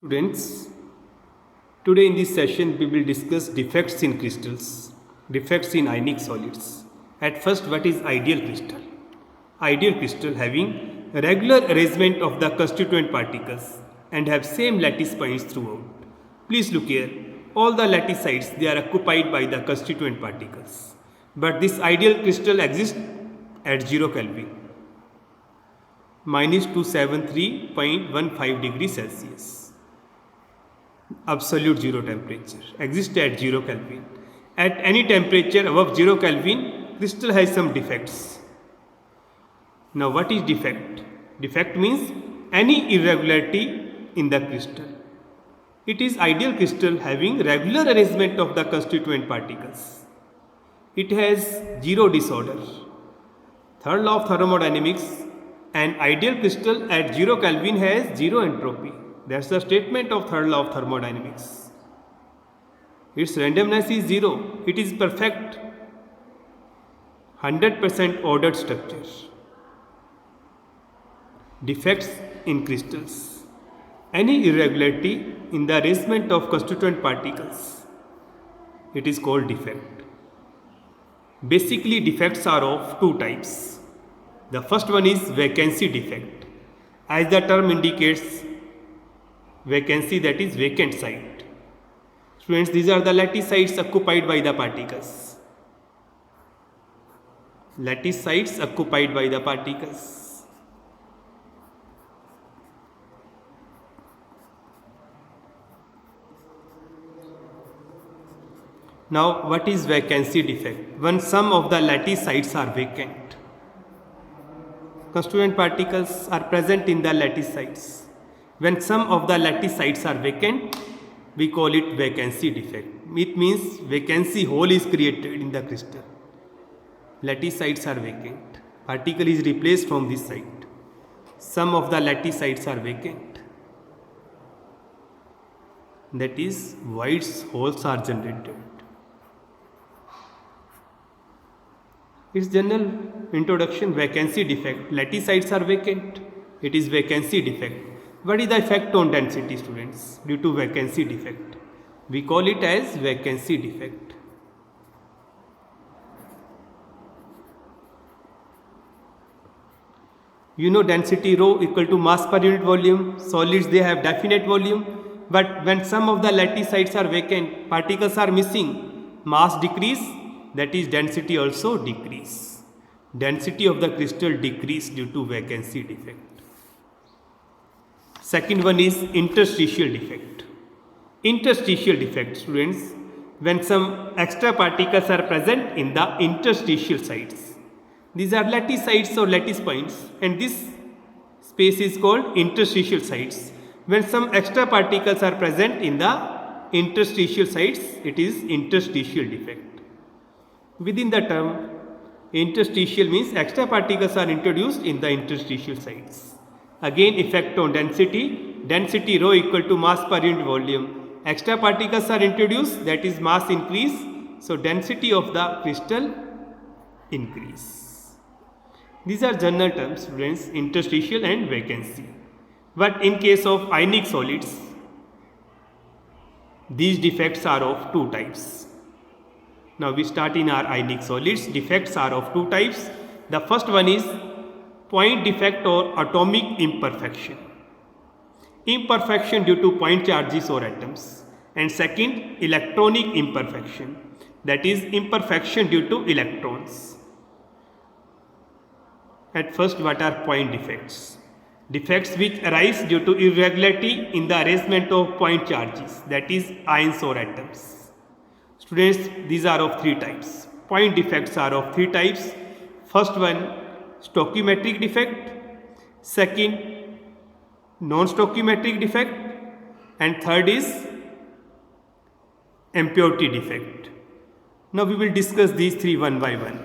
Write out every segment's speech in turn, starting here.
Students, today in this session we will discuss defects in crystals, defects in ionic solids. At first, what is ideal crystal? Ideal crystal having regular arrangement of the constituent particles and have same lattice points throughout. Please look here, all the lattice sites they are occupied by the constituent particles. But this ideal crystal exists at 0 Kelvin, minus 273.15 degrees Celsius. Absolute zero temperature exists at 0 Kelvin. At any temperature above 0 Kelvin, crystal has some defects. Now what is defect? Defect means any irregularity in the crystal. It is ideal crystal having regular arrangement of the constituent particles. It has zero disorder. Third law of thermodynamics, an ideal crystal at 0 Kelvin has zero entropy. That's the statement of third law of thermodynamics. Its randomness is zero. It is perfect 100% ordered structure. Defects in crystals. Any irregularity in the arrangement of constituent particles, it is called defect. Basically, defects are of two types. The first one is vacancy defect. As the term indicates, vacancy, that is vacant site. Students, these are the lattice sites occupied by the particles. Lattice sites occupied by the particles. Now, what is vacancy defect? When some of the lattice sites are vacant. Constituent particles are present in the lattice sites. When some of the lattice sites are vacant, we call it vacancy defect. It means vacancy hole is created in the crystal. Lattice sites are vacant. Particle is replaced from this site. Some of the lattice sites are vacant. That is, void holes are generated. Its general introduction, vacancy defect. Lattice sites are vacant. It is vacancy defect. What is the effect on density, students, due to vacancy defect? We call it as vacancy defect. You know density rho equal to mass per unit volume. Solids, they have definite volume. But when some of the lattice sites are vacant, particles are missing, mass decrease, that is density also decrease. Density of the crystal decrease due to vacancy defect. Second one is interstitial defect. Interstitial defect, students, when some extra particles are present in the interstitial sites. These are lattice sites or lattice points, and this space is called interstitial sites. When some extra particles are present in the interstitial sites, it is interstitial defect. Within the term, interstitial means extra particles are introduced in the interstitial sites. Again, effect on density. Density rho equal to mass per unit volume. Extra particles are introduced, that is mass increase. So, density of the crystal increase. These are general terms, students, interstitial and vacancy. But in case of ionic solids, these defects are of two types. Now, we start in our ionic solids. Defects are of two types. The first one is point defect or atomic imperfection. Imperfection due to point charges or atoms. And second, electronic imperfection, that is imperfection due to electrons. At first, what are point defects? Defects which arise due to irregularity in the arrangement of point charges, that is ions or atoms. Students, these are of three types. Point defects are of three types. First one, stoichiometric defect. Second, non-stoichiometric defect. And third is impurity defect. Now we will discuss these three one by one.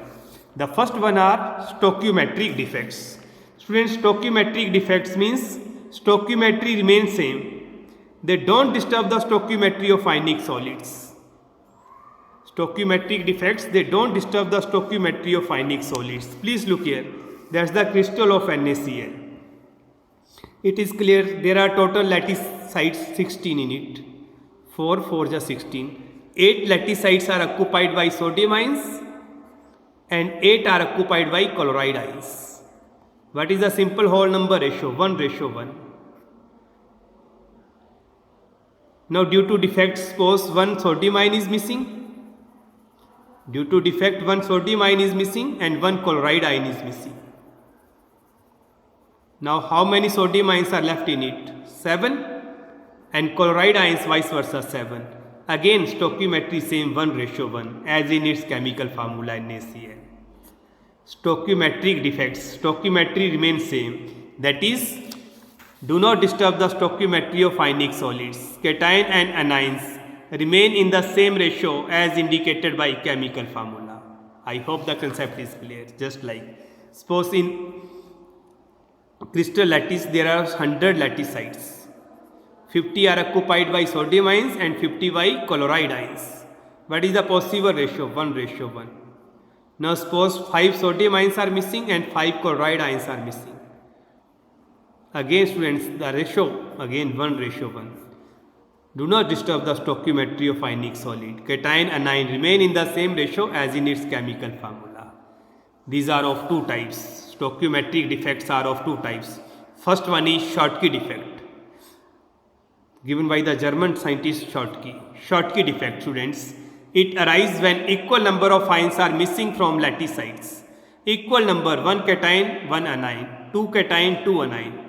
The first one are stoichiometric defects. Students, stoichiometric defects means stoichiometry remains same. They don't disturb the stoichiometry of ionic solids. Stoichiometric defects, they don't disturb the stoichiometry of ionic solids. Please look here. That's the crystal of NaCl. It is clear there are total lattice sites 16 in it. 4 4 is 16. 8 lattice sites are occupied by sodium ions and 8 are occupied by chloride ions. What is the simple whole number ratio? 1:1. Now due to defect, suppose one sodium ion is missing. Due to defect, one sodium ion is missing and one chloride ion is missing. Now how many sodium ions are left in it? 7, and chloride ions vice versa 7. Again stoichiometry same 1:1 as in its chemical formula NaCl. Stoichiometric defects, stoichiometry remains same, that is, do not disturb the stoichiometry of ionic solids. Cation and anions remain in the same ratio as indicated by chemical formula. I hope the concept is clear. Just like suppose in crystal lattice there are 100 lattice sites. 50 are occupied by sodium ions and 50 by chloride ions. What is the possible ratio? 1:1. Now suppose 5 sodium ions are missing and 5 chloride ions are missing. Again students, the ratio again 1:1. Do not disturb the stoichiometry of ionic solid. Cation and anion remain in the same ratio as in its chemical formula. These are of two types. Stoichiometric defects are of two types. First one is Schottky defect, given by the German scientist Schottky. Schottky defect, students, it arises when equal number of ions are missing from lattice sites. Equal number, 1 cation, 1 anion, 2 cation, 2 anion.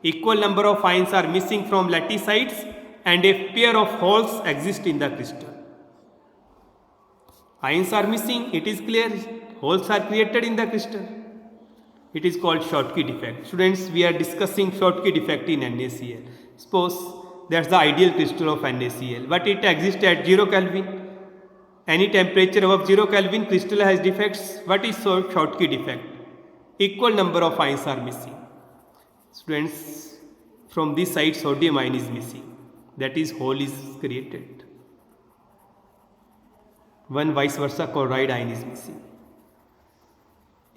Equal number of ions are missing from lattice sites and a pair of holes exist in the crystal. Ions are missing, it is clear. Holes are created in the crystal. It is called Schottky defect. Students, we are discussing Schottky defect in NaCl. Suppose that's the ideal crystal of NaCl, but it exists at 0 Kelvin. Any temperature above 0 Kelvin, crystal has defects. What is Schottky defect? Equal number of ions are missing. Students, from this side sodium ion is missing. That is, hole is created. One vice versa chloride ion is missing.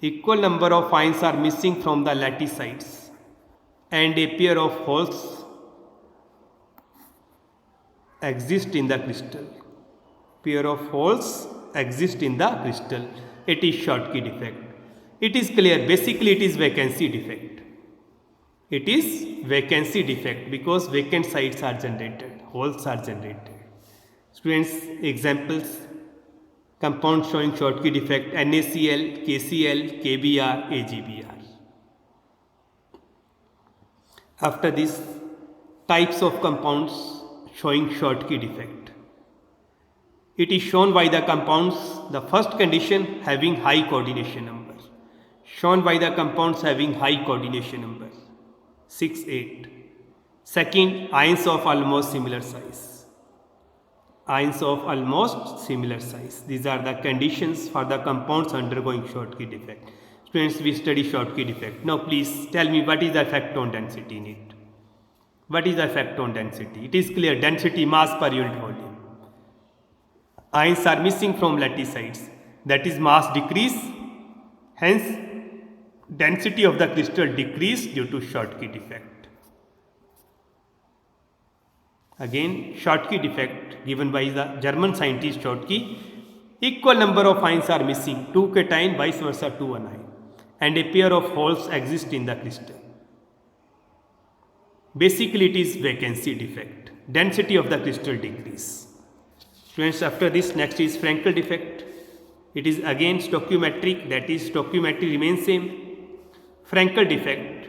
Equal number of ions are missing from the lattice sites and a pair of holes exist in the crystal. Pair of holes exist in the crystal. It is Schottky defect. It is clear. Basically, it is vacancy defect. It is vacancy defect because vacant sites are generated, holes are generated. Students, examples: compound showing Schottky defect: NaCl, KCl, KBr, AgBr. After this, types of compounds showing Schottky defect. It is shown by the compounds, the first condition having high coordination number. Shown by the compounds having high coordination number 6, 8. Second, ions of almost similar size. Ions of almost similar size. These are the conditions for the compounds undergoing Schottky defect. Students, we study Schottky defect. Now please tell me, what is the effect on density in it? What is the effect on density? It is clear. Density, mass per unit volume. Ions are missing from lattice sites. That is, mass decrease. Hence, density of the crystal decrease due to Schottky defect. Again, Schottky defect given by the German scientist Schottky. Equal number of ions are missing, 2 cation, vice versa 2 anion, and a pair of holes exist in the crystal. Basically, it is vacancy defect. Density of the crystal decrease. Students, after this, next is Frankel defect. It is again stoichiometric, that is, stoichiometry remains same. Frankel defect.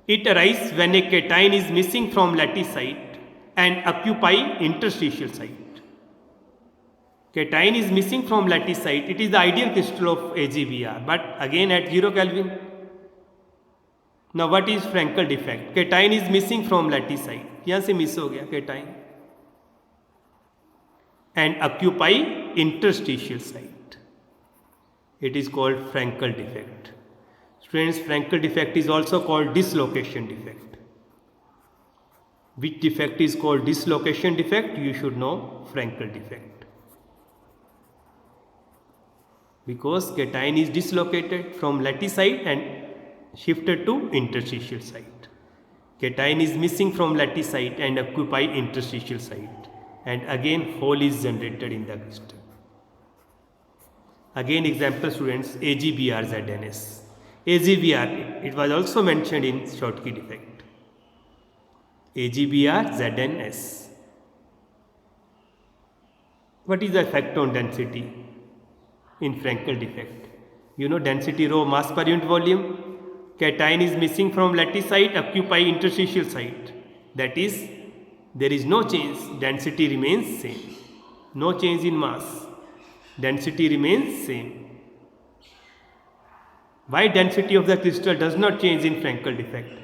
It arises when a cation is missing from lattice site and occupy interstitial site. Cation is missing from lattice site. It is the ideal crystal of AgBr, but again at 0 Kelvin. Now what is Frankel defect? Cation is missing from lattice site. यहाँ से miss हो गया cation. And occupy interstitial site. It is called Frankel defect. Students, Frankel defect is also called dislocation defect. Which defect is called dislocation defect? You should know Frankel defect. Because cation is dislocated from lattice site and shifted to interstitial site. cation is missing from lattice site and occupy interstitial site, and again hole is generated in the crystal. Again example students, AGBR ZNS. AGBR, it was also mentioned in Schottky defect. AGBR ZNS. What is the effect on density in Frankel defect? You know density rho mass per unit volume. Cation is missing from lattice site, occupy interstitial site. That is, there is no change, density remains same. No change in mass, density remains same. Why density of the crystal does not change in Frankel defect?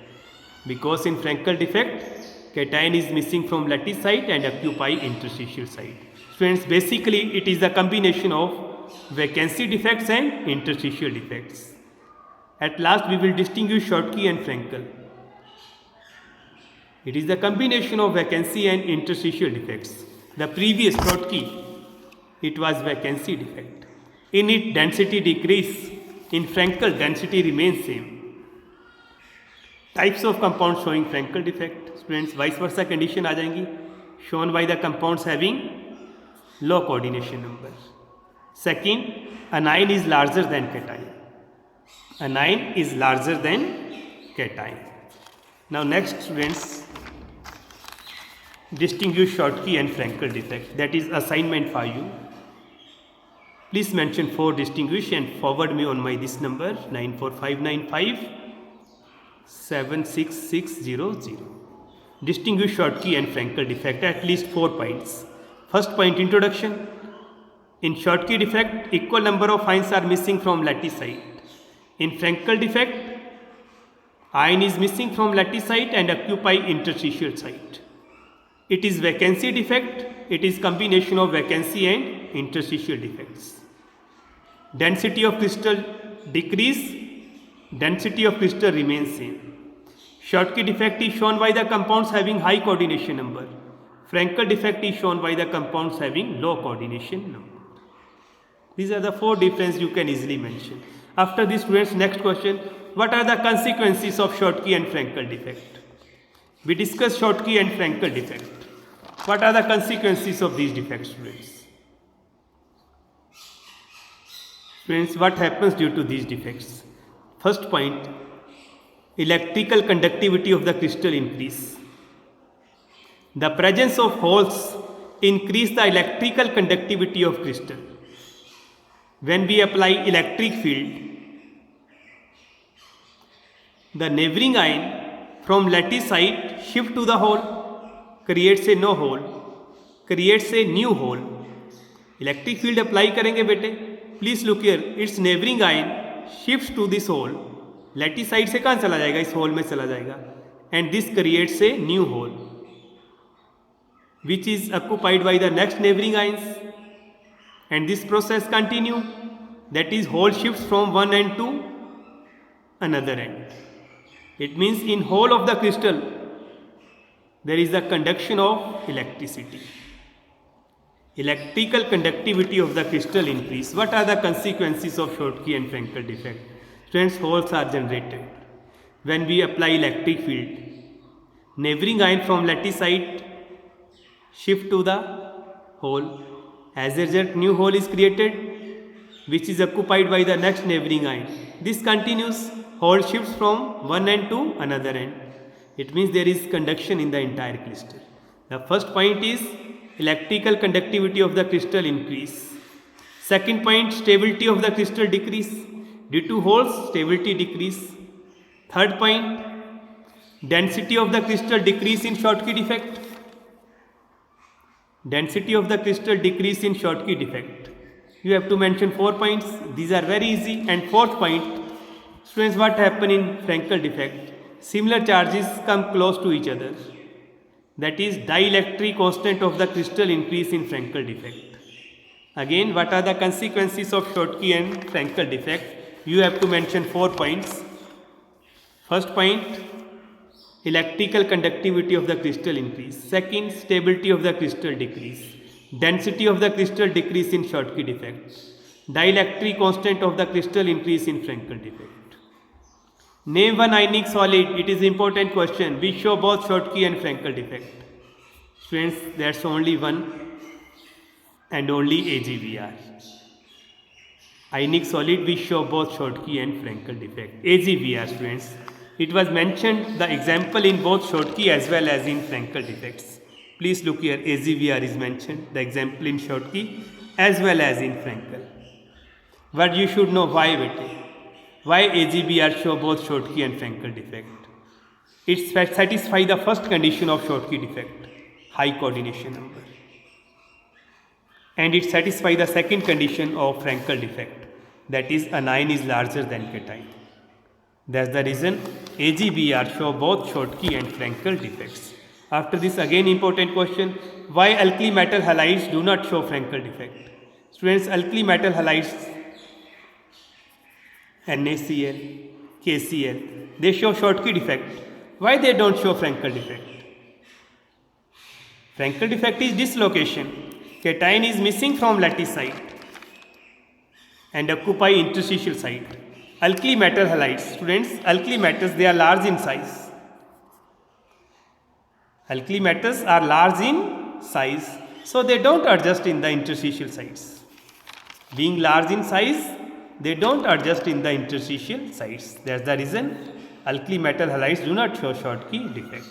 Because in Frankel defect, cation is missing from lattice site and occupy interstitial site. Friends, basically it is the combination of vacancy defects and interstitial defects. At last we will distinguish Schottky and Frankel. It is the combination of vacancy and interstitial defects. The previous Schottky, it was vacancy defect. In it density decrease, in Frankel density remains same. Types of compounds showing Frankel defect. Students, vice versa condition आ जाएंगी, shown by the compounds having low coordination number. Second, anion is larger than cation. Anion is larger than cation. Now next students, distinguish Schottky and Frankel defect. That is assignment for you. Please mention 4 distinguish and forward me on my this number 94595 76600. Distinguish Schottky and Frankel defect, at least 4 points. First point, introduction. In Schottky defect, equal number of ions are missing from lattice site. In Frankel defect, ion is missing from lattice site and occupy interstitial site. It is vacancy defect. It is combination of vacancy and interstitial defects. Density of crystal decrease, density of crystal remains same. Schottky defect is shown by the compounds having high coordination number. Frankel defect is shown by the compounds having low coordination number. These are the 4 differences you can easily mention. After this, students, next question, what are the consequences of Schottky and Frankel defect? We discussed Schottky and Frankel defect. What are the consequences of these defects, students? Students, what happens due to these defects? First point, electrical conductivity of the crystal increase. The presence of holes increase the electrical conductivity of crystal. When we apply electric field, the neighboring ion from lattice site shift to the hole, creates a no hole, creates a new hole. Electric field apply करेंगे बेटे, please look here, its neighboring ion shifts to this hole. lattice site से कहाँ चला जाएगा, इस hole में चला जाएगा, and this creates a new hole which is occupied by the next neighboring ions, and this process continue. That is, hole shifts from one end to another end. It means in whole of the crystal there is a conduction of electricity. Electrical conductivity of the crystal increase. What are the consequences of Schottky and Frankel defect? Students, holes are generated. When we apply electric field, neighboring ion from lattice site shift to the hole. As a result, new hole is created which is occupied by the next neighboring ion. This continues, hole shifts from one end to another end. It means there is conduction in the entire crystal. The first point is electrical conductivity of the crystal increase. Second point, stability of the crystal decrease. Due to holes, stability decrease. Third point, density of the crystal decrease in Schottky defect. Density of the crystal decrease in Schottky defect. You have to mention 4 points. These are very easy. And fourth point, students, what happen in Frankel defect? Similar charges come close to each other. That is, dielectric constant of the crystal increase in Frankel defect. Again, what are the consequences of Schottky and Frankel defect? You have to mention 4 points. First point, electrical conductivity of the crystal increase. Second, stability of the crystal decrease. Density of the crystal decrease in Schottky defect. Dielectric constant of the crystal increase in Frankel defect. Name one ionic solid. It is important question which show both Schottky and Frankel defect. Students, that's only one and only AgBr. Ionic solid which show both Schottky and Frankel defect. AgBr, students. It was mentioned the example in both Schottky as well as in Frankel defects. Please look here, AgBr is mentioned, the example in Schottky as well as in Frankel. But you should know why why AgBr show both Schottky and Frankel defect. It satisfies the first condition of Schottky defect, high coordination number. And it satisfies the second condition of Frankel defect, that is anion is larger than cation. That's the reason AgBr show both Schottky and Frankel defects. After this, again important question, why alkali metal halides do not show Frankel defect? Students, alkali metal halides NaCl, KCl, they show Schottky defect. Why they don't show Frankel defect? Frankel defect is dislocation. Cation is missing from lattice site and occupy interstitial site. Alkali metal halides, students, alkali metals, they are large in size. Alkali metals are large in size, so they don't adjust in the interstitial sites. Being large in size, they don't adjust in the interstitial sites. That's the reason alkali metal halides do not show Schottky defect.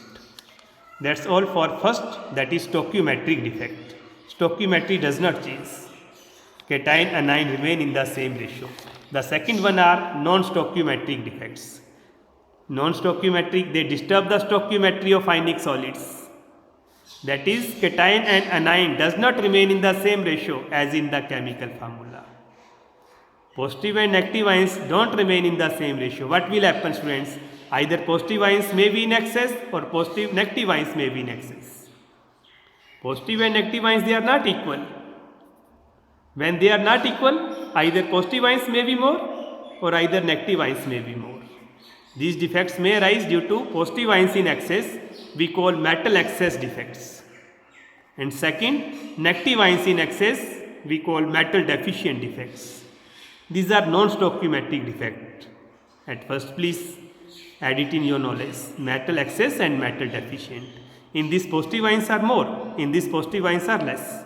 That's all for first, that is stoichiometric defect. Stoichiometry does not change. Cation and anion remain in the same ratio. The second one are non-stoichiometric defects. Non-stoichiometric, they disturb the stoichiometry of ionic solids. That is, cation and anion does not remain in the same ratio as in the chemical formula. Positive and negative ions don't remain in the same ratio. What will happen, students? Either positive ions may be in excess or negative ions may be in excess. Positive and negative ions, they are not equal. When they are not equal, either positive ions may be more or either negative ions may be more. These defects may arise due to positive ions in excess, we call metal excess defects. And second, negative ions in excess, we call metal deficient defects. These are non-stoichiometric defects. At first, please add it in your knowledge. Metal excess and metal deficient. In this, positive ions are more, in this, positive ions are less.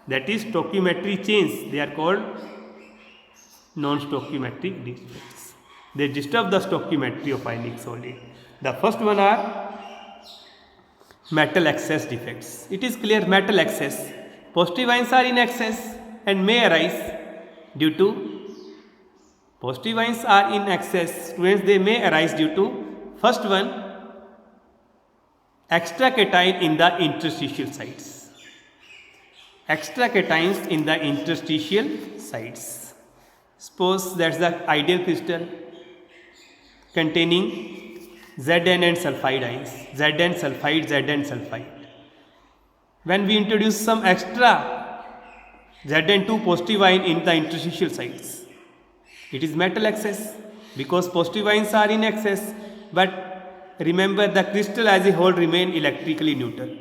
That is stoichiometry change. They are called non-stoichiometric defects. They disturb the stoichiometry of ionic solid. The first one are metal excess defects. It is clear, metal excess. Positive ions are in excess and may arise due to positive ions are in excess. Students, they may arise due to first one, extra cation in the interstitial sites. Extra cations in the interstitial sites. Suppose that's the ideal crystal containing Zn and sulfide ions, Zn sulfide, Zn sulfide. When we introduce some extra Zn2 positive ion in the interstitial sites, it is metal excess because positive ions are in excess, but remember the crystal as a whole remain electrically neutral.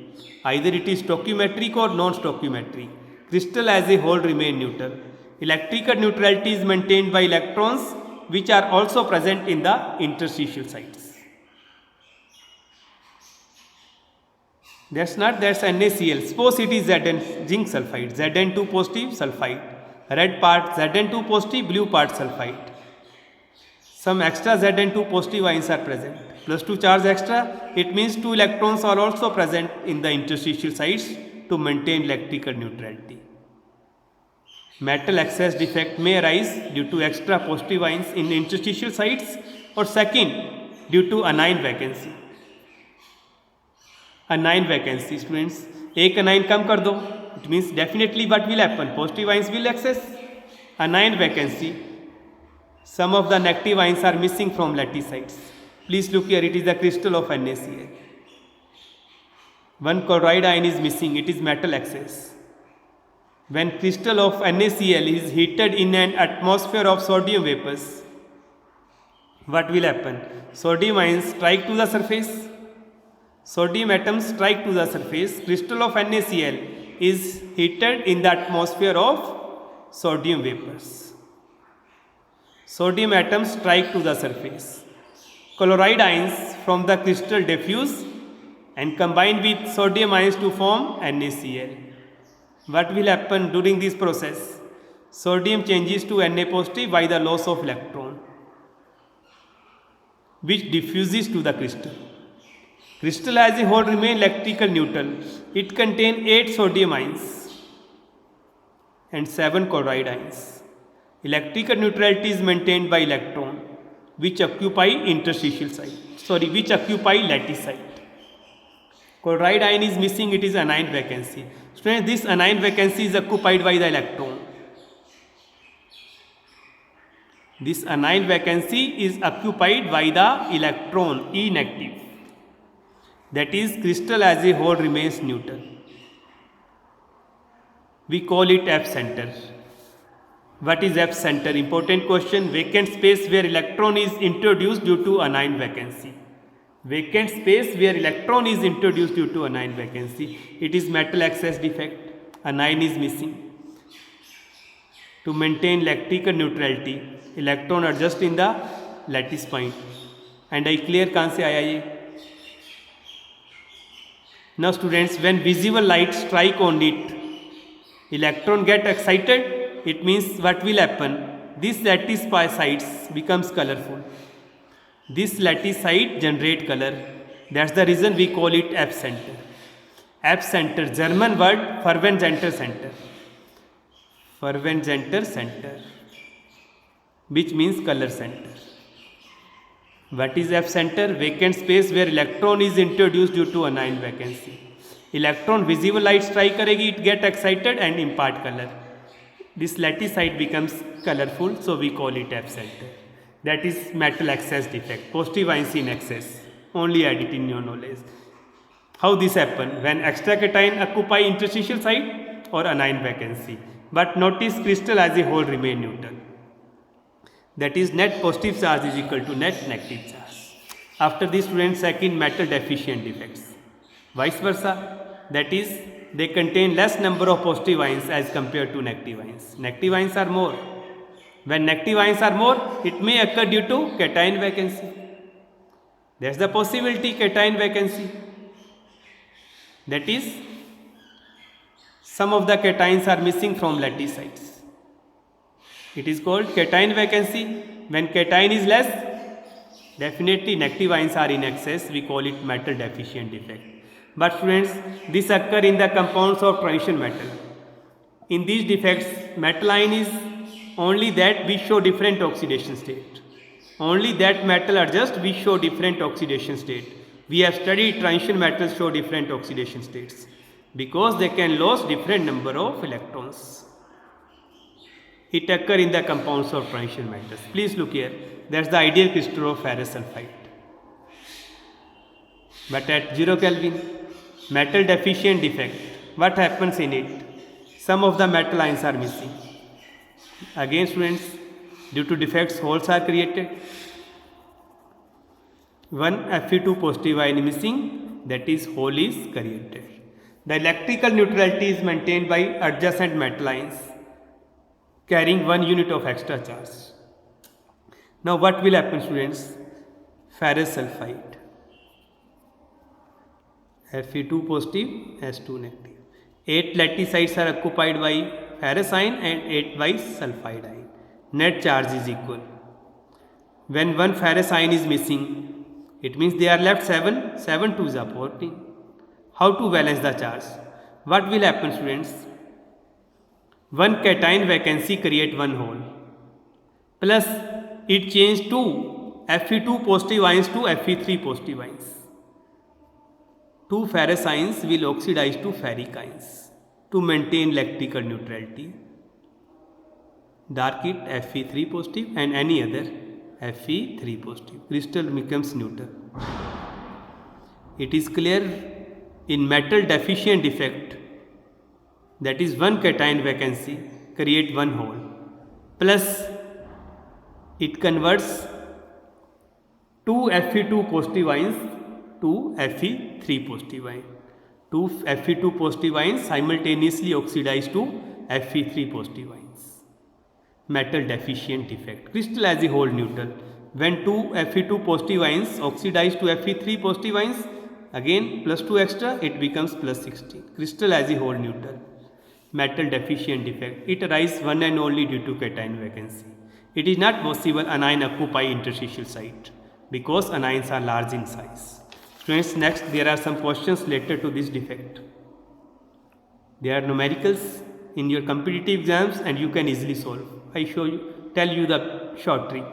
Either it is stoichiometric or non-stoichiometric. Crystal as a whole remain neutral. Electrical neutrality is maintained by electrons which are also present in the interstitial sites. That's NaCl. Suppose it is Zn, zinc sulfide, Zn2 positive sulfide. Red part Zn2 positive, blue part sulfide. Some extra Zn2 positive ions are present. Plus 2 charge extra, it means 2 electrons are also present in the interstitial sites to maintain electrical neutrality. Metal excess defect may arise due to extra positive ions in interstitial sites, or second, due to anion vacancy. Anion vacancy, students, एक anion कम कर दो, it means definitely what will happen? Positive ions will access. Anion vacancy, some of the negative ions are missing from lattice sites. Please look here, it is the crystal of NaCl. One chloride ion is missing, it is metal excess. When crystal of NaCl is heated in an atmosphere of sodium vapors, what will happen? Sodium ions strike to the surface. Sodium atoms strike to the surface. Crystal of NaCl is heated in the atmosphere of sodium vapors. Sodium atoms strike to the surface. chloride ions from the crystal diffuse and combine with sodium ions to form NaCl. What will happen during this process? Sodium changes to Na positive by the loss of electron, which diffuses to the crystal. Crystal as a whole remain electrical neutral. It contains 8 sodium ions and 7 chloride ions. Electrical neutrality is maintained by electron, which occupy which occupy lattice site. Chloride ion is missing, it is anion vacancy. Students, this anion vacancy is occupied by the electron. This anion vacancy is occupied by the electron, E negative. That is, crystal as a whole remains neutral. We call it F center. What is F center? Important question. Vacant space where electron is introduced due to anion vacancy. Vacant space where electron is introduced due to anion vacancy. It is metal excess defect. Anion is missing. To maintain electrical neutrality, electron adjust in the lattice point. And I clear कहाँ से आया ये? Now students, when visible light strike on it, electron get excited. It means what will happen? This lattice sides becomes colorful. This lattice side generate color. That's the reason we call it F center. F center, German word Farbenzenter center. Farbenzenter center, which means color center. What is F center? Vacant space where electron is introduced due to anion vacancy. Electron visible light strike karegi, it get excited and impart color. This lattice side becomes colorful, so we call it F center. That is metal excess defect, positive ions in excess. Only add it in your knowledge. How this happen? When extra cation occupy interstitial site or anion vacancy. But notice crystal as a whole remain neutral. That is, net positive charge is equal to net negative charge. After this, students, second, metal deficient defects. Vice versa, that is, they contain less number of positive ions as compared to negative ions. Negative ions are more. When negative ions are more, it may occur due to cation vacancy. That's the possibility, cation vacancy. That is, some of the cations are missing from lattice sites. It is called cation vacancy. When cation is less, definitely negative ions are in excess. We call it metal deficient defect. But students, this occur in the compounds of transition metal. In these defects, metal ion is only that we show different oxidation state. Only that metal adjust, we show different oxidation state. We have studied transition metals show different oxidation states because they can lose different number of electrons. It occur in the compounds of transition metals. Please look here. That's the ideal crystal of ferrous sulfide. But at 0 Kelvin, metal deficient defect. What happens in it? Some of the metal ions are missing. Again, students, due to defects, holes are created. One Fe2 positive ion missing, that is, hole is created. The electrical neutrality is maintained by adjacent metal ions carrying 1 unit of extra charge. Now, what will happen, students? Ferrous sulfide, Fe2 positive, S2 negative. 8 lattice sites are occupied by ferrous ion and 8 by sulfide ion. Net charge is equal. When one ferrous ion is missing, it means they are left 7, 7 2s are 14. How to balance the charge? What will happen, students? One cation vacancy create one hole. Plus, it change to Fe2 positive ions to Fe3 positive ions. 2 ferrous ions will oxidize to ferric ions to maintain electrical neutrality. Dark it Fe3 positive and any other Fe3 positive. Crystal becomes neutral. It is clear in metal deficient defect, that is one cation vacancy create one hole. Plus, it converts 2 Fe2 positive ions to Fe3 positive ion. 2 Fe2 positive ions simultaneously oxidize to Fe3 positive ions. Metal deficient defect. Crystal as a whole neutral. When two Fe2 positive ions oxidize to Fe3 positive ions, again plus 2 extra, it becomes plus 16. Crystal as a whole neutral. Metal deficient defect. It arises one and only due to cation vacancy. It is not possible anion occupy interstitial site because anions are large in size. Students, next there are some questions related to this defect. There are numericals in your competitive exams and you can easily solve. I tell you the short trick.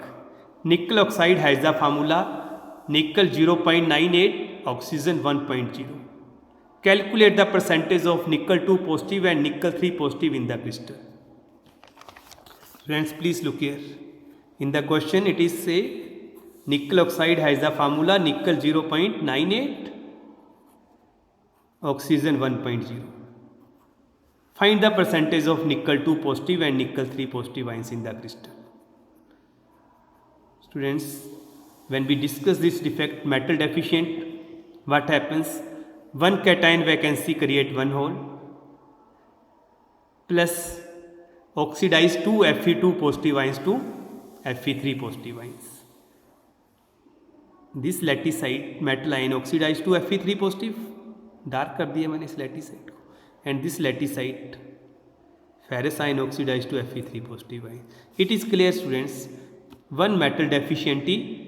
Nickel oxide has the formula nickel 0.98, oxygen 1.0. Calculate the percentage of nickel 2 positive and nickel 3 positive in the crystal. Friends, please look here. In the question it is say nickel oxide has the formula nickel 0.98, oxygen 1.0. Find the percentage of nickel 2 positive and nickel 3 positive ions in the crystal. Students, when we discuss this defect metal deficient, what happens? One cation vacancy create one hole plus oxidize two Fe2 positive ions to Fe3 positive ions. This laticyte metal ion oxidized to Fe3 positive, dark कर दिया मैंने इस laticyte को, and this laticyte ferrous ion oxidized to Fe3 positive ion. It is clear, students, one metal deficiency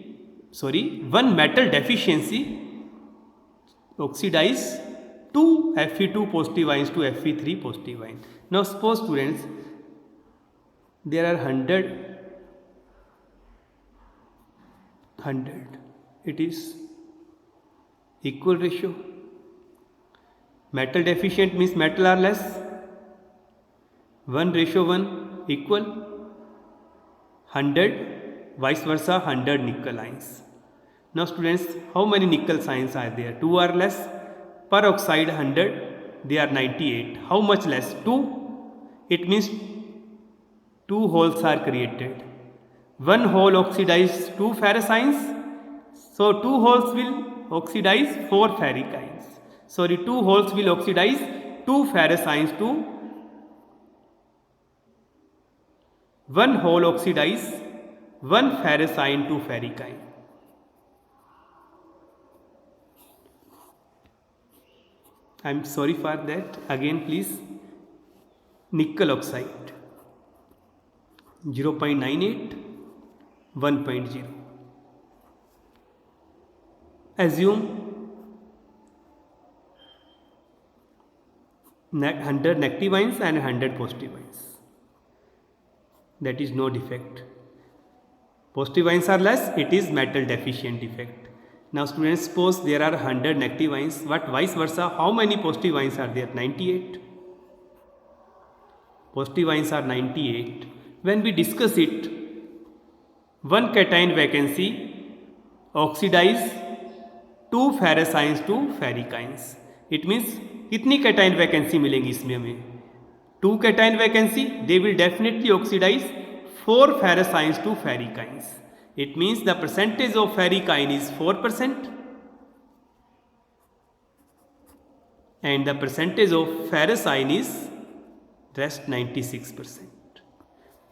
oxidize two Fe2 positive ions to Fe3 positive ion. Now suppose, students, there are 100, it is equal ratio. Metal deficient means metal are less, 1:1 equal 100, vice versa 100 nickel ions. Now students, how many nickel ions are there? 2 or less. Per oxide 100, they are 98. How much less? 2. It means 2 holes are created. One hole oxidize 2 ferrous ions. So 2 holes will oxidize 4 ferric ions. 2 holes will oxidize 2 ferrous ions to 1 hole oxidize 1 ferrous ion to ferric ion. I am sorry for that. Again please. Nickel oxide 0.98, 1.0. Assume 100 negative ions and 100 positive ions. That is no defect. Positive ions are less, it is metal deficient defect. Now students, suppose there are 100 negative ions, but vice versa, how many positive ions are there? 98. Positive ions are 98. When we discuss it, one cation vacancy oxidize 2 ferrous ions to ferric ions. It means कितनी cation vacancy मिलेंगी इसमें हमें? 2 cation vacancy, they will definitely oxidize 4 ferrous ions to ferric ions. It means the percentage of ferric ion is 4% and the percentage of ferrous ion is rest 96%.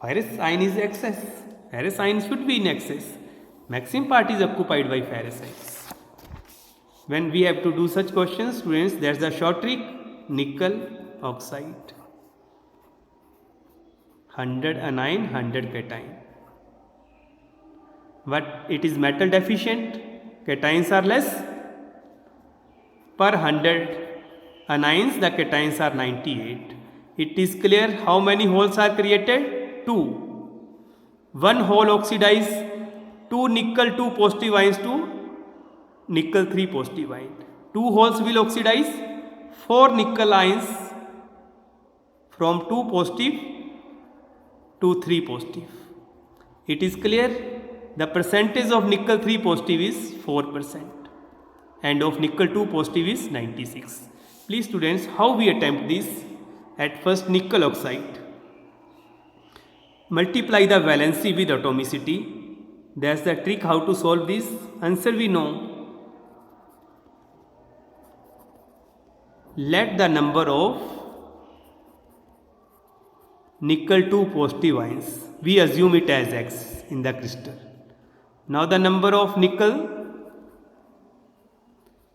Ferrous ion is excess. Ferrous ion should be in excess. Maximum part is occupied by ferrous ions. When we have to do such questions, students, that's the short trick. Nickel oxide 100 anion, 100 cation. But it is metal deficient, cations are less. Per 100 anions, the cations are 98. It is clear how many holes are created? 2. One hole oxidize 2 nickel 2 positive ions to nickel 3 positive ion. 2 holes will oxidize 4 nickel ions from 2 positive to 3 positive. It is clear the percentage of nickel 3 positive is 4% and of nickel 2 positive is 96. Please students, how we attempt this? At first, nickel oxide. Multiply the valency with atomicity. That's the trick how to solve this. Answer we know. Let the number of nickel 2 positive ions, we assume it as X in the crystal. Now the number of nickel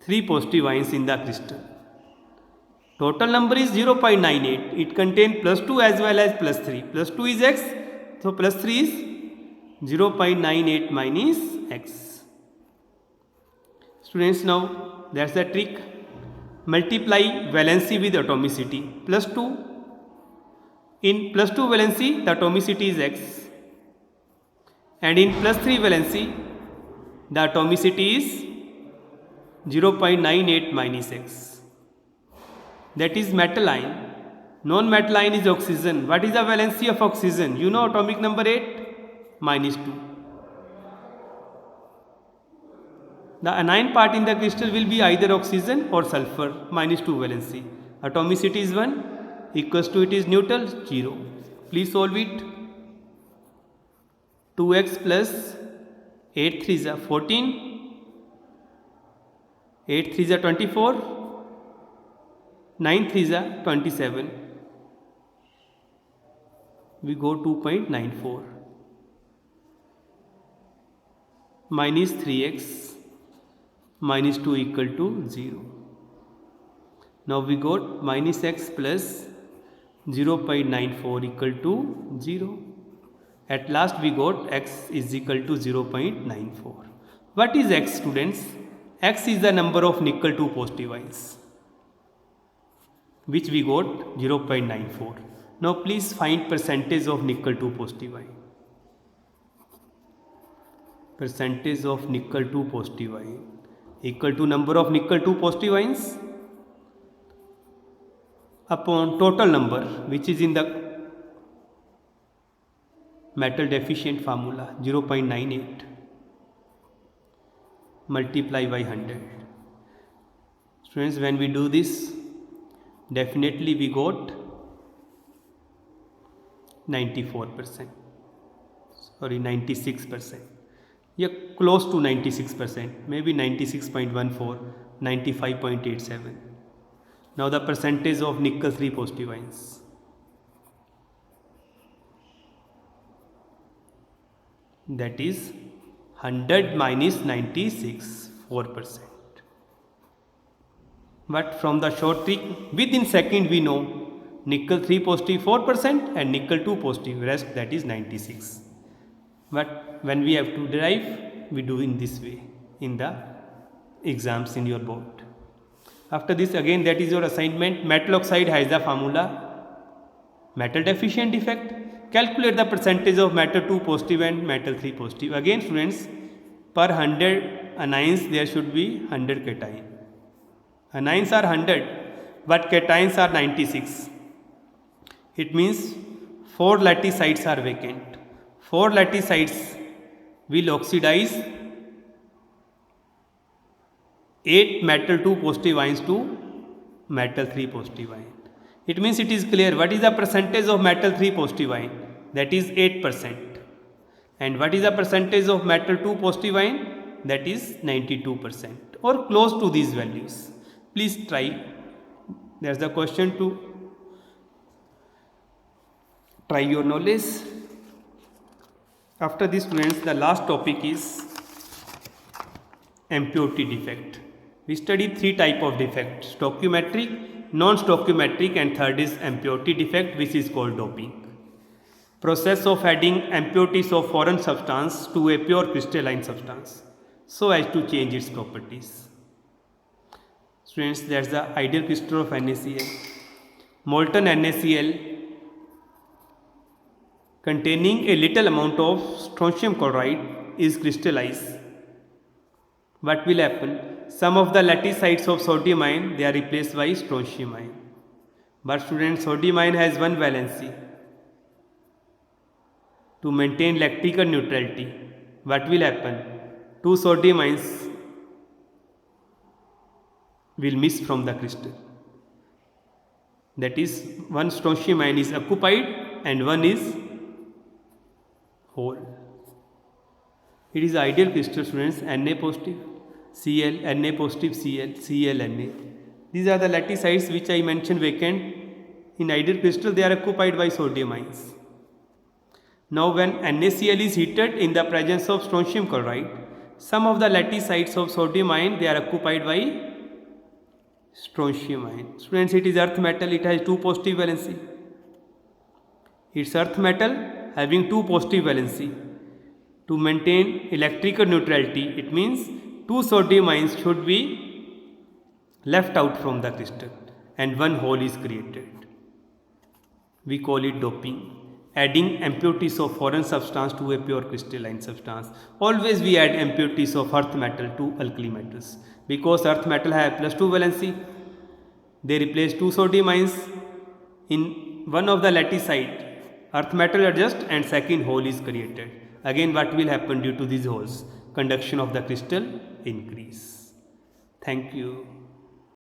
3 positive ions in the crystal. Total number is 0.98. It contains plus 2 as well as plus 3. Plus 2 is x, so plus 3 is 0.98 minus x. Students, now that's the trick. Multiply valency with atomicity. Plus 2. In plus 2 valency, the atomicity is x. And in plus 3 valency, the atomicity is 0.98 minus x. That is metal ion. Non-metal ion is oxygen. What is the valency of oxygen? You know atomic number 8? Minus 2. The anion part in the crystal will be either oxygen or sulfur. Minus 2 valency. Atomicity is 1. Equals to it is neutral 0. Please solve it. 2x plus 8 3 is 14, 8 3 is 24, 9 3 is 27. We go 2.94 minus 3x minus 2 equal to 0. Now we got minus x plus 0.94 equal to 0. At last we got x is equal to 0.94. What is x, students? X is the number of nickel 2 positive ions, which we got 0.94. Now please find percentage of nickel 2 positive ion. Percentage of nickel 2 positive ion equal to number of nickel 2 positive ions upon total number, which is in the metal deficient formula 0.98 multiply by 100. Students, when we do this, definitely we got 94%, sorry 96%. Yeah, close to 96%, maybe 96.14, 95.87. Now the percentage of nickel 3 positive ions. That is 100 minus 96, 4%. But from the short trick, within second we know nickel 3 positive 4% and nickel 2 positive, rest that is 96. But when we have to derive, we do in this way in the exams in your board. After this, again that is your assignment. Metal oxide has the formula metal deficient defect. Calculate the percentage of metal 2 positive and metal 3 positive. Again students, per 100 anions there should be 100 cation. Anions are 100 but cations are 96. It means 4 lattice sites are vacant. 4 lattice sites will oxidize 8 metal 2 positive ions to metal 3 positive ion. It means it is clear what is the percentage of metal 3 positive ion, that is 8%, and what is the percentage of metal 2 positive ion, that is 92% or close to these values. Please try. There is the question to try your knowledge. After this students, the last topic is impurity defect. We studied 3 types of defect: stoichiometric, non-stoichiometric, and third is impurity defect, which is called doping. Process of adding impurities of foreign substance to a pure crystalline substance so as to change its properties. Students, that's the ideal crystal of NaCl. Molten NaCl containing a little amount of strontium chloride is crystallized. What will happen? Some of the lattice sites of sodium ion, they are replaced by strontium ion. But students, sodium ion has one valency. To maintain electrical neutrality, what will happen? 2 sodium ions will miss from the crystal. That is, one strontium ion is occupied and one is whole. It is ideal crystal, students. Na positive, Cl, Na positive, Cl, Cl, Na. These are the lattice sites which I mentioned vacant. In ideal crystal, they are occupied by sodium ions. Now when NaCl is heated in the presence of strontium chloride, some of the lattice sites of sodium ion, they are occupied by strontium ion. Students, it is earth metal, it has two positive valency. It's earth metal having two positive valency. To maintain electrical neutrality, it means two sodium ions should be left out from the crystal and one hole is created. We call it doping. Adding impurities of foreign substance to a pure crystalline substance. Always we add impurities of earth metal to alkali metals. Because earth metal have +2 valency, they replace two sodium ions in one of the lattice site. Earth metal adjust and second hole is created. Again, what will happen due to these holes? Conduction of the crystal increase. Thank you.